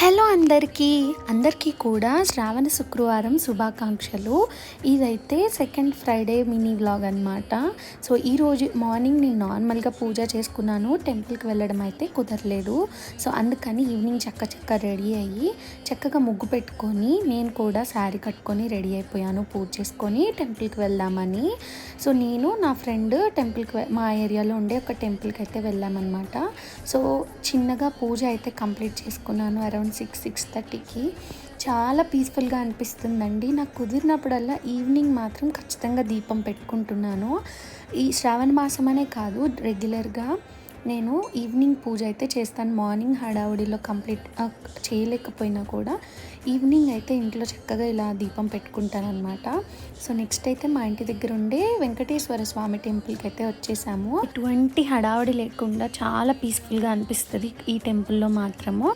Hello అందరికీ కూడా శ్రావణ శుక్రవారం శుభాకాంక్షలు. ఇదైతే సెకండ్ ఫ్రైడే మినీ వ్లాగ్ అనమాట. సో ఈరోజు మార్నింగ్ నేను నార్మల్గా పూజ చేసుకున్నాను, టెంపుల్కి వెళ్ళడం అయితే కుదరలేదు. సో అందుకని ఈవినింగ్ చక్క రెడీ అయ్యి చక్కగా ముగ్గు పెట్టుకొని నేను కూడా శారీ కట్టుకొని రెడీ అయిపోయాను పూజ చేసుకొని టెంపుల్కి వెళ్దామని. సో నేను నా ఫ్రెండ్ టెంపుల్కి మా ఏరియాలో ఉండే ఒక టెంపుల్కి అయితే వెళ్ళామన్నమాట. సో చిన్నగా పూజ అయితే కంప్లీట్ చేసుకున్నాను అరౌండ్ 6:30కి. చాలా పీస్ఫుల్గా అనిపిస్తుందండి. నాకు కుదిరినప్పుడల్లా ఈవినింగ్ మాత్రం ఖచ్చితంగా దీపం పెట్టుకుంటున్నాను. ఈ శ్రావణ మాసం అనే కాదు, రెగ్యులర్గా నేను ఈవినింగ్ పూజ అయితే చేస్తాను. మార్నింగ్ హడావుడిలో కంప్లీట్ చేయలేకపోయినా కూడా ఈవినింగ్ అయితే ఇంట్లో చక్కగా ఇలా దీపం పెట్టుకుంటాను అనమాట. సో నెక్స్ట్ అయితే మా ఇంటి దగ్గర ఉండే వెంకటేశ్వర స్వామి టెంపుల్కి అయితే వచ్చేసాము. ఎటువంటి హడావుడి లేకుండా చాలా పీస్ఫుల్గా అనిపిస్తుంది ఈ టెంపుల్లో మాత్రము.